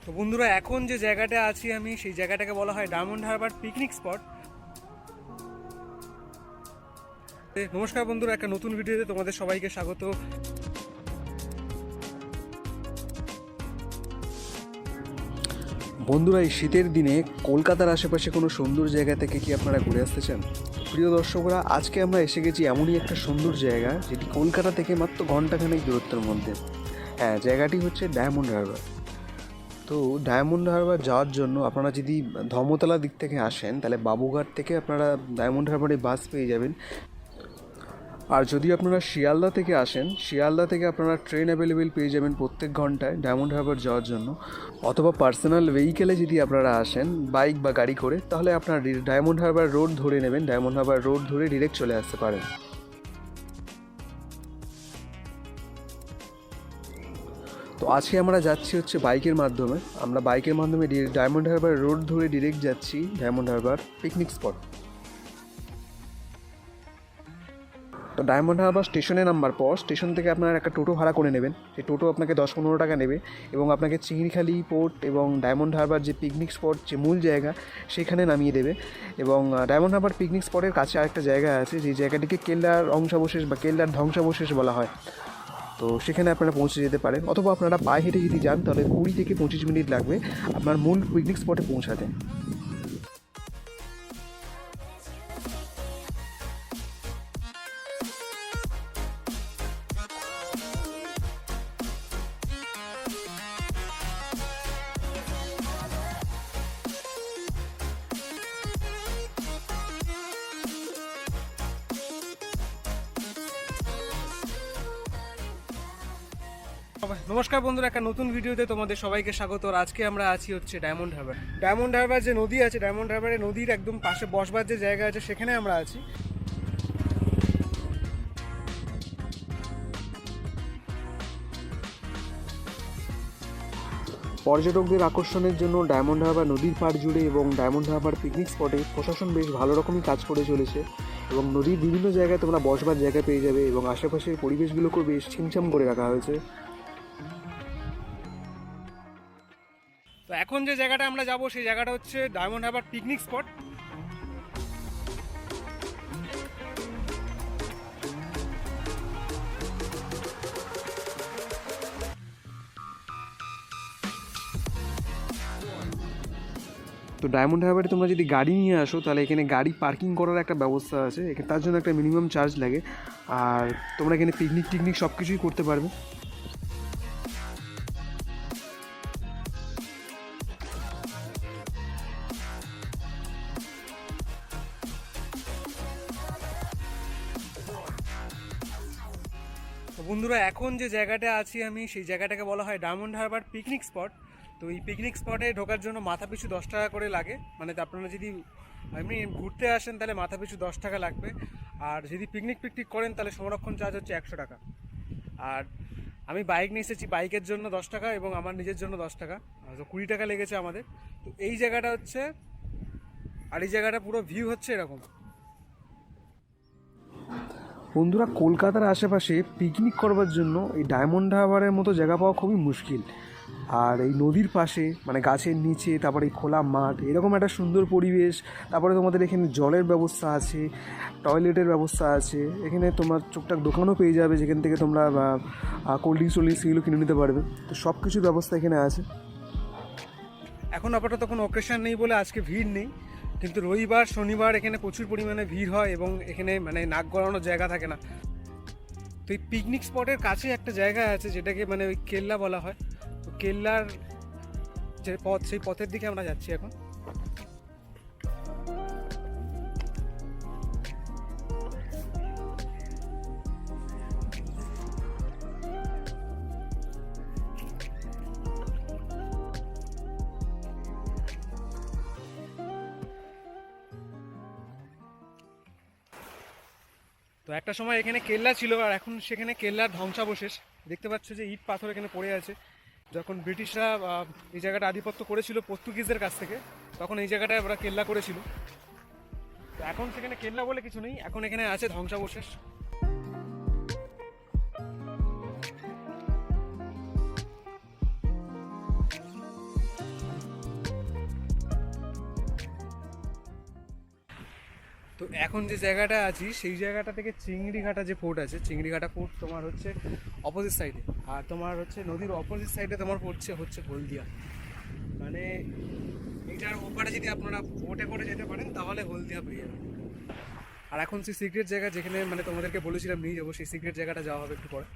তো বন্ধুরা, এখন যে জায়গাটা আছি আমি, সেই জায়গাটাকে বলা হয় ডায়মন্ড হারবার পিকনিক স্পট। নমস্কার বন্ধুরা, একটা নতুন ভিডিওতে তোমাদের সবাইকে স্বাগত। বন্ধুরা, এই শীতের দিনে কলকাতার আশেপাশে কোনো সুন্দর জায়গা থেকে কি আপনারা ঘুরে আসতে চান? প্রিয় দর্শকরা, আজকে আমরা এসে গেছি এমনই একটা সুন্দর জায়গা যেটি কলকাতা থেকে মাত্র ঘন্টাখানেক দূরত্বের মধ্যে। হ্যাঁ, জায়গাটি হচ্ছে ডায়মন্ড হারবার। তো ডায়মন্ড হারবার যাওয়ার জন্য আপনারা যদি ধর্মতলা দিক থেকে আসেন, তাহলে বাবুঘাট থেকে আপনারা ডায়মন্ড হারবারে বাস পেয়ে যাবেন। আর যদি আপনারা শিয়ালদা থেকে আসেন, শিয়ালদা থেকে আপনারা ট্রেন অ্যাভেলেবেল পেয়ে যাবেন প্রত্যেক ঘন্টায় ডায়মন্ড হারবার যাওয়ার জন্য। অথবা পার্সোনাল ভেহিকেলে যদি আপনারা আসেন বাইক বা গাড়ি করে, তাহলে আপনারা ডায়মন্ড হারবার রোড ধরে নেবেন, ডায়মন্ড হারবার রোড ধরে ডিরেক্ট চলে আসতে পারেন। তো আজকে আমরা যাচ্ছি হচ্ছে বাইকের মাধ্যমে। আমরা বাইকের মাধ্যমে ডায়মন্ড হারবার রোড ধরে ডিরেক্ট যাচ্ছি ডায়মন্ড হারবার পিকনিক স্পট। তো ডায়মন্ড হারবার স্টেশনে নামার পর স্টেশন থেকে আপনারা একটা টোটো ভাড়া করে নেবেন। সেই টোটো আপনাকে 10-15 টাকা নেবে এবং আপনাকে চিংড়িখালি পোর্ট এবং ডায়মন্ড হারবার যে পিকনিক স্পট, যে মূল জায়গা, সেখানে নামিয়ে দেবে। এবং ডায়মন্ড হারবার পিকনিক স্পটের কাছে আরেকটা জায়গা আছে, যে জায়গাটিকে কেল্লার অংশাবশেষ বা কেল্লার ধ্বংসাবশেষ বলা হয়। তো সেখানে আপনারা পৌঁছে যেতে পারেন, অথবা আপনারা পায়ে হেঁটে যদি যান তাহলে 20 থেকে 25 মিনিট লাগবে আপনার মূল পিকনিক স্পটে পৌঁছাতে। নমস্কার বন্ধুরা, একটা নতুন ভিডিওতে তোমাদের সবাইকে স্বাগত। আর আজকে আমরা আছি হচ্ছে ডায়মন্ড হারবার। ডায়মন্ড হারবার যে নদী আছে, ডায়মন্ড হারবারের নদীর একদম পাশে বসবার যে জায়গা আছে, সেখানে আমরা আছি। পর্যটকদের আকর্ষণের জন্য ডায়মন্ড হারবার নদীর পাড় জুড়ে এবং ডায়মন্ড হারবার পিকনিক স্পটে প্রশাসন বেশ ভালো রকমই কাজ করে চলেছে। এবং নদীর বিভিন্ন জায়গায় তোমরা বসবার জায়গা পেয়ে যাবে এবং আশেপাশের পরিবেশগুলোকেও বেশ ছিমছাম করে রাখা হয়েছে। তো এখন যে জায়গাটা আমরা যাব, সেই জায়গাটা হচ্ছে ডায়মন্ড হারবার পিকনিক স্পট। তো ডায়মন্ড হারবারে তোমরা যদি গাড়ি নিয়ে আসো, তাহলে এখানে গাড়ি পার্কিং করার একটা ব্যবস্থা আছে, তার জন্য একটা মিনিমাম চার্জ লাগে। আর তোমরা এখানে পিকনিক সব কিছুই করতে পারবে। তো বন্ধুরা, এখন যে জায়গাটা আছি আমি, সেই জায়গাটাকে বলা হয় ডায়মন্ড হারবার পিকনিক স্পট। তো এই পিকনিক স্পটে ঢোকার জন্য মাথাপিছু 10 টাকা করে লাগে। মানে আপনারা যদি এমনি ঘুরতে আসেন তাহলে মাথাপিছু 10 টাকা লাগবে। আর যদি পিকনিক করেন তাহলে সংরক্ষণ চার্জ হচ্ছে 100 টাকা। আর আমি বাইক নিয়ে এসেছি, বাইকের জন্য 10 টাকা এবং আমার নিজের জন্য 10 টাকা, তো 20 টাকা লেগেছে আমাদের। তো এই জায়গাটা হচ্ছে, আর এই জায়গাটা পুরো ভিউ হচ্ছে এরকম। বন্ধুরা, কলকাতার আশেপাশে পিকনিক করবার জন্য এই ডায়মন্ড হারবারের মতো জায়গা পাওয়া খুবই মুশকিল। আর এই নদীর পাশে, মানে গাছের নিচে, তারপরে এই খোলা মাঠ, এরকম একটা সুন্দর পরিবেশ। তারপরে তোমাদের এখানে জলের ব্যবস্থা আছে, টয়লেটের ব্যবস্থা আছে, এখানে তোমার টুকটাক দোকানও পেয়ে যাবে, যেখান থেকে তোমরা কোল্ড ড্রিঙ্কস এগুলো কিনে নিতে পারবে। তো সব কিছুর ব্যবস্থা এখানে আছে। এখন আপাতত কোনো অকেশন নেই বলে আজকে ভিড় নেই, কিন্তু রবিবার শনিবার এখানে প্রচুর পরিমাণে ভিড় হয় এবং এখানে মানে নাক গলানোর জায়গা থাকে না। তো এই পিকনিক স্পটের কাছে একটা জায়গা আছে, যেটাকে মানে ওই কেল্লা বলা হয়। তো কেল্লার যে পথ, সেই পথের দিকে আমরা যাচ্ছি এখন। তো একটা সময় এখানে কেল্লা ছিল, আর এখন সেখানে কেল্লার ধ্বংসাবশেষ দেখতে পাচ্ছ, যে ইট পাথর এখানে পড়ে আছে। যখন ব্রিটিশরা এই জায়গাটা আধিপত্য করেছিল পর্তুগিজদের কাছ থেকে, তখন এই জায়গাটায় ওরা কেল্লা করেছিল। তো এখন সেখানে কেল্লা বলে কিছু নেই, এখন এখানে আছে ধ্বংসাবশেষ। তো এখন যে জায়গাটা আছি সেই জায়গাটা থেকে চিংড়িঘাটা যে পোর্ট আছে, চিংড়িঘাটা পোর্ট তোমার হচ্ছে অপোজিট সাইডে, আর তোমার হচ্ছে নদীর অপোজিট সাইডে তোমার হচ্ছে হলদিয়া। মানে এইটার ওপারে যদি আপনারা বোটে করে যেতে পারেন তাহলে হলদিয়া পেয়ে যাবেন। আর এখন সেই সিক্রেট জায়গা যেখানে মানে তোমাদেরকে বলেছিলাম নিয়ে যাবো, সেই সিক্রেট জায়গাটা যাওয়া হবে একটু পরে।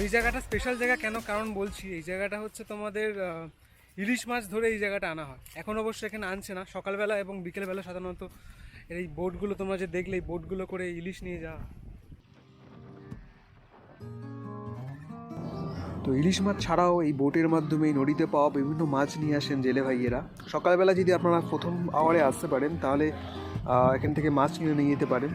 এই জায়গাটা স্পেশাল জায়গা কেন কারণ বলছি, এই জায়গাটা হচ্ছে তোমাদের ইলিশ মাছ ধরে এই জায়গাটা আনা হয়। এখন অবশ্য এখানে আনছে না, সকালবেলা এবং বিকেলবেলা সাধারণত এই বোটগুলো তোমরা যে দেখলে এই বোটগুলো করে ইলিশ নিয়ে যাওয়া। তো ইলিশ মাছ ছাড়াও এই বোটের মাধ্যমে এই নদীতে পাওয়া বিভিন্ন মাছ নিয়ে আসেন জেলে ভাইয়েরা। সকালবেলা যদি আপনারা প্রথম আওয়ারে আসতে পারেন তাহলে এখান থেকে মাছ কিনে নিয়ে যেতে পারেন।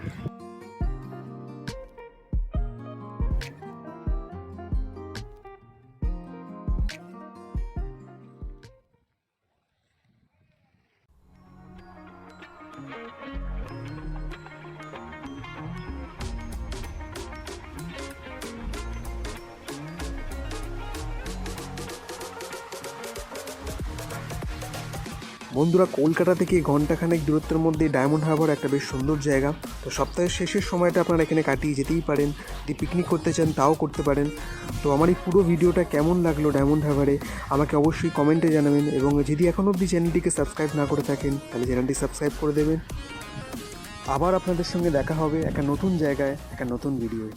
বন্ধুরা, কলকাতা থেকে ঘন্টাখানেক দূরত্বের মধ্যে ডায়মন্ড হারবার একটা বেশ সুন্দর জায়গা। তো সপ্তাহের শেষের সময়টা আপনারা এখানে কাটিয়ে যেতেই পারেন, যদি পিকনিক করতে চান তাও করতে পারেন। তো আমার এই পুরো ভিডিওটা কেমন লাগলো ডায়মন্ড হারবারে আমাকে অবশ্যই কমেন্টে জানাবেন, এবং যদি এখনও অবধি চ্যানেলটিকে সাবস্ক্রাইব না করে থাকেন তাহলে চ্যানেলটি সাবস্ক্রাইব করে দেবেন। আবার আপনাদের সঙ্গে দেখা হবে একটা নতুন জায়গায় একটা নতুন ভিডিওয়।